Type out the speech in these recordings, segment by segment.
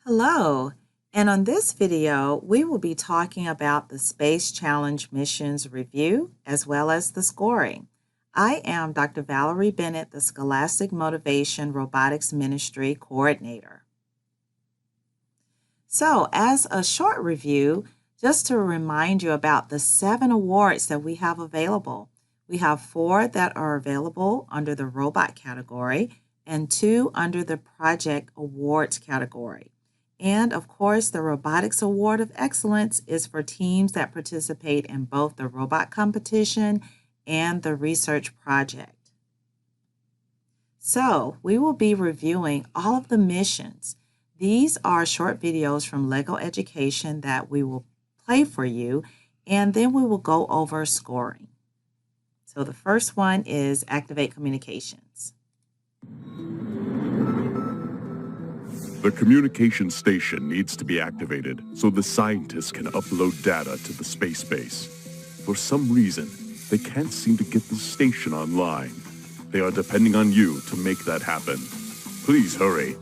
Hello, and on this video, we will be talking about the Space Challenge missions review as well as the scoring. I am Dr. Valerie Bennett, the Scholastic Motivation Robotics Ministry Coordinator. So, as a short review, just to remind you about the 7 awards that we have available. We have 4 that are available under the robot category and 2 under the project awards category. And of course, the Robotics Award of Excellence is for teams that participate in both the robot competition and the research project. So, we will be reviewing all of the missions. These are short videos from LEGO Education that we will play for you, and then we will go over scoring. So, the first one is Activate Communications. The communication station needs to be activated so the scientists can upload data to the space base. For some reason, they can't seem to get the station online. They are depending on you to make that happen. Please hurry.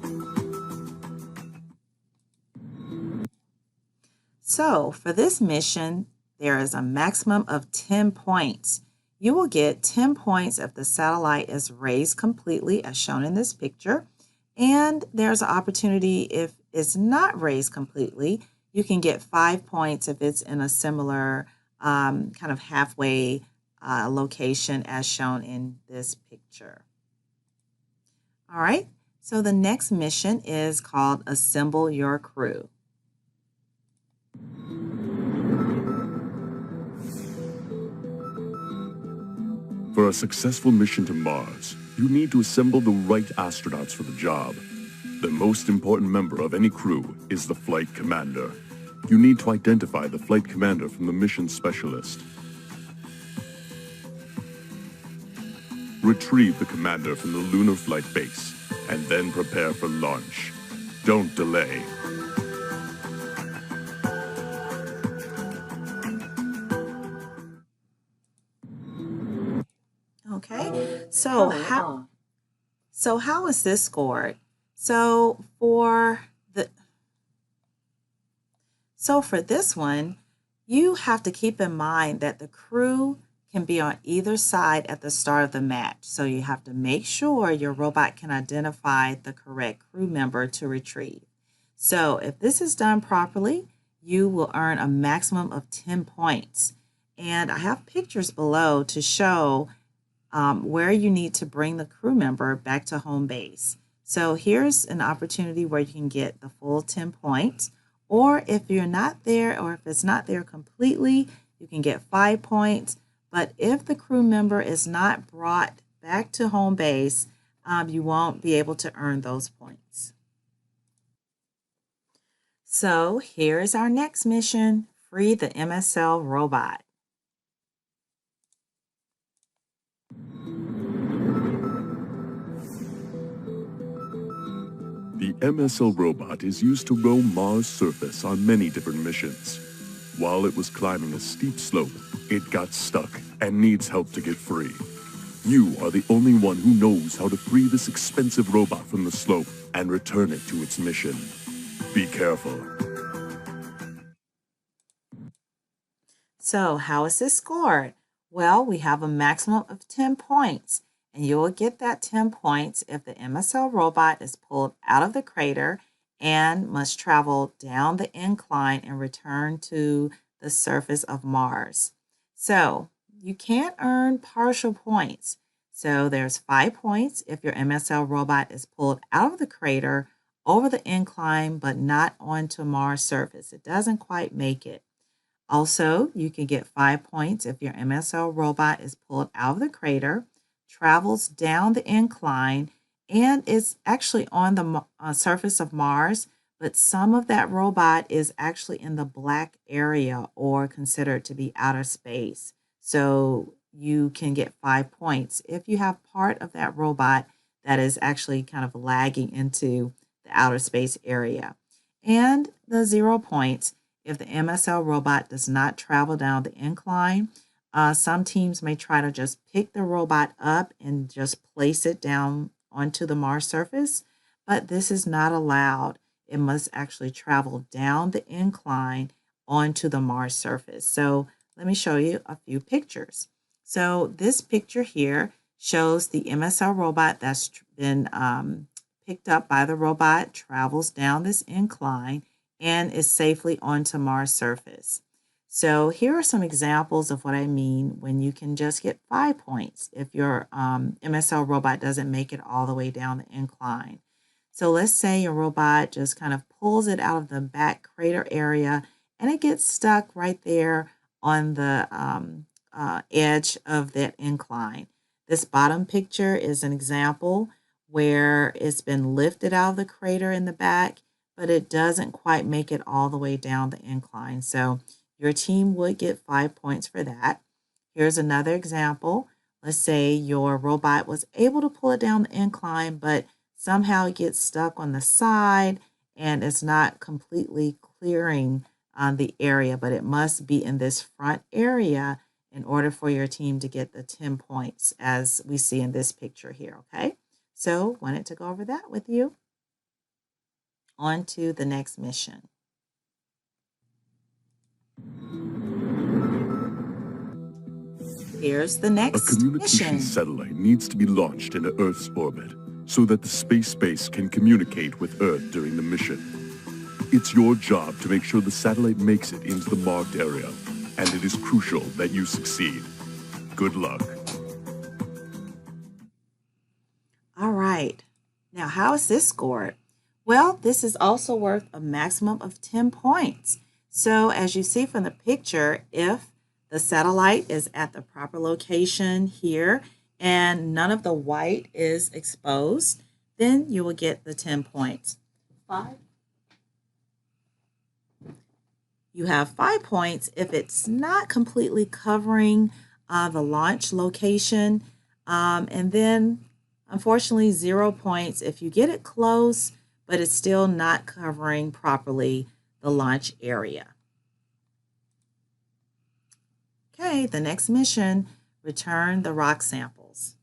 So, for this mission, there is a maximum of 10 points. You will get 10 points if the satellite is raised completely, as shown in this picture. And there's an opportunity if it's not raised completely, you can get 5 points if it's in a similar kind of halfway location as shown in this picture. All right, so the next mission is called Assemble Your Crew. For a successful mission to Mars, you need to assemble the right astronauts for the job. The most important member of any crew is the flight commander. You need to identify the flight commander from the mission specialist. Retrieve the commander from the lunar flight base, and then prepare for launch. Don't delay. Okay, so how is this scored? So for this one, you have to keep in mind that the crew can be on either side at the start of the match. So you have to make sure your robot can identify the correct crew member to retrieve. So if this is done properly, you will earn a maximum of 10 points. And I have pictures below to show where you need to bring the crew member back to home base. So here's an opportunity where you can get the full 10 points. Or if you're not there, or if it's not there completely, you can get 5 points. But if the crew member is not brought back to home base, you won't be able to earn those points. So here is our next mission, free the MSL robot. The MSL robot is used to roam Mars' surface on many different missions. While it was climbing a steep slope, it got stuck and needs help to get free. You are the only one who knows how to free this expensive robot from the slope and return it to its mission. Be careful. So how is this scored? Well, we have a maximum of 10 points, and you will get that 10 points if the MSL robot is pulled out of the crater and must travel down the incline and return to the surface of Mars. So you can't earn partial points. So there's 5 points if your MSL robot is pulled out of the crater over the incline but not onto Mars' surface. It doesn't quite make it. Also, you can get 5 points if your MSL robot is pulled out of the crater, travels down the incline, and is actually on the surface of Mars, but some of that robot is actually in the black area or considered to be outer space. So you can get 5 points if you have part of that robot that is actually kind of lagging into the outer space area. And the 0 points if the MSL robot does not travel down the incline. Some teams may try to just pick the robot up and just place it down onto the Mars surface, but this is not allowed. it must actually travel down the incline onto the Mars surface. So let me show you a few pictures. So this picture here shows the MSL robot that's been picked up by the robot, travels down this incline, and is safely onto Mars surface. So here are some examples of what I mean when you can just get 5 points if your MSL robot doesn't make it all the way down the incline. So let's say your robot just kind of pulls it out of the back crater area and it gets stuck right there on the edge of that incline. This bottom picture is an example where it's been lifted out of the crater in the back, but it doesn't quite make it all the way down the incline. So your team would get 5 points for that. Here's another example. Let's say your robot was able to pull it down the incline, but somehow it gets stuck on the side and it's not completely clearing the area, but it must be in this front area in order for your team to get the 10 points as we see in this picture here, okay? So wanted to go over that with you. On to the next mission. Here's the next A communication mission. satellite needs to be launched into Earth's orbit so that the space base can communicate with Earth during the mission. It's your job to make sure the satellite makes it into the marked area, and it is crucial that you succeed. Good luck. All right. Now, how is this scored? Well, this is also worth a maximum of 10 points. So as you see from the picture, if the satellite is at the proper location here and none of the white is exposed, then you will get the 10 points. You have 5 points if it's not completely covering the launch location. And then, unfortunately, 0 points if you get it close, but it's still not covering properly the launch area. Okay, the next mission, return the rock samples.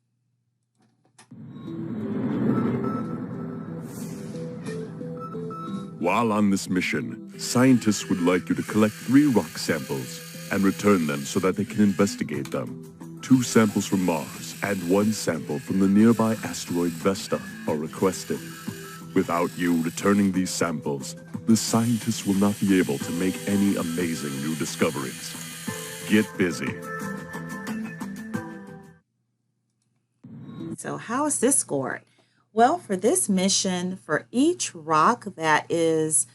While on this mission, scientists would like you to collect 3 rock samples and return them so that they can investigate them. 2 samples from Mars and 1 sample from the nearby asteroid Vesta are requested. Without you returning these samples, the scientists will not be able to make any amazing new discoveries. Get busy. So how is this scored? Well, for this mission, for each rock that is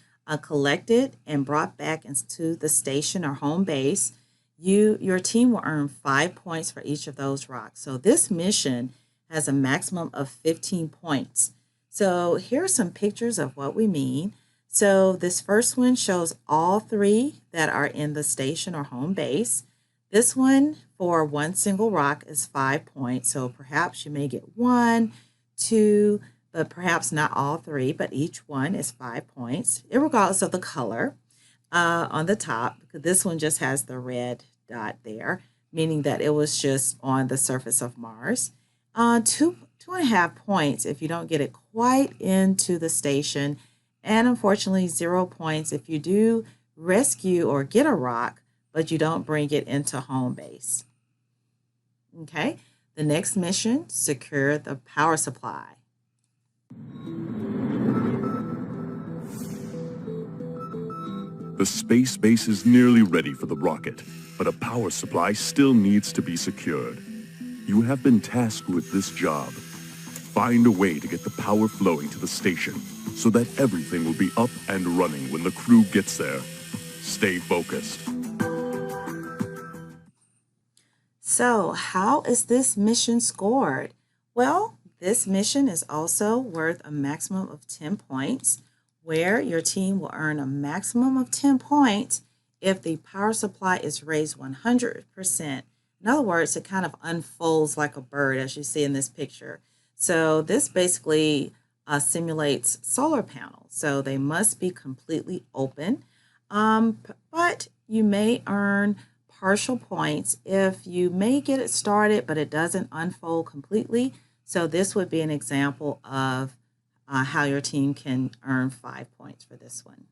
collected and brought back into the station or home base, your team will earn 5 points for each of those rocks. So this mission has a maximum of 15 points. So here are some pictures of what we mean. So this first one shows all 3 that are in the station or home base. This one for 1 single rock is 5 points. So perhaps you may get 1, 2, but perhaps not all 3, but each one is 5 points, regardless of the color on the top. This one just has the red dot there, meaning that it was just on the surface of Mars. 2.5 points if you don't get it quite into the station, and unfortunately 0 points if you do rescue or get a rock, but you don't bring it into home base. Okay, the next mission, secure the power supply. The space base is nearly ready for the rocket, but a power supply still needs to be secured. You have been tasked with this job. Find a way to get the power flowing to the station so that everything will be up and running when the crew gets there. Stay focused. So, how is this mission scored? Well, this mission is also worth a maximum of 10 points, where your team will earn a maximum of 10 points if the power supply is raised 100%. In other words, it kind of unfolds like a bird, as you see in this picture. So this basically simulates solar panels. So they must be completely open, but you may earn partial points if you may get it started, but it doesn't unfold completely. So this would be an example of how your team can earn 5 points for this one.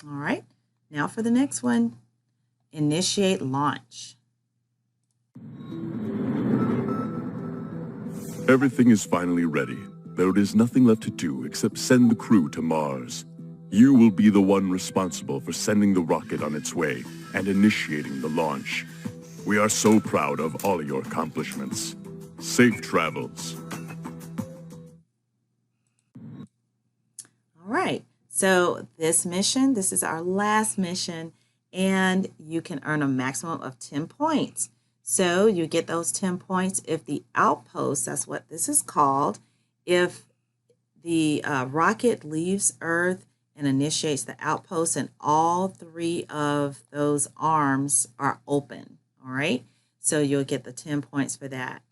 All right, now for the next one, initiate launch. Everything is finally ready. There is nothing left to do except send the crew to Mars. You will be the one responsible for sending the rocket on its way and initiating the launch. We are so proud of all of your accomplishments. Safe travels. All right, so this is our last mission, and you can earn a maximum of 10 points. So you get those 10 points if the outpost, that's what this is called, if the rocket leaves Earth and initiates the outpost and all three of those arms are open. All right, so you'll get the 10 points for that.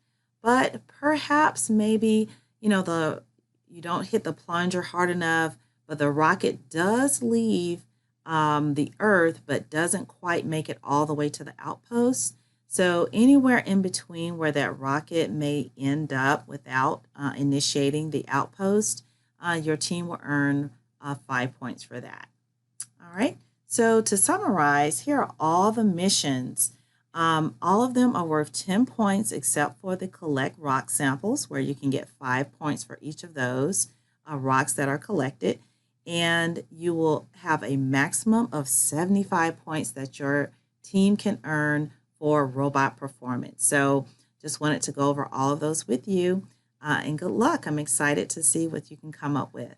But perhaps maybe, you don't hit the plunger hard enough, but the rocket does leave the Earth, but doesn't quite make it all the way to the outpost. So anywhere in between where that rocket may end up without initiating the outpost, your team will earn 5 points for that. All right. So to summarize, here are all the missions. All of them are worth 10 points except for the collect rock samples, where you can get 5 points for each of those rocks that are collected. And you will have a maximum of 75 points that your team can earn for robot performance. So just wanted to go over all of those with you. And good luck. I'm excited to see what you can come up with.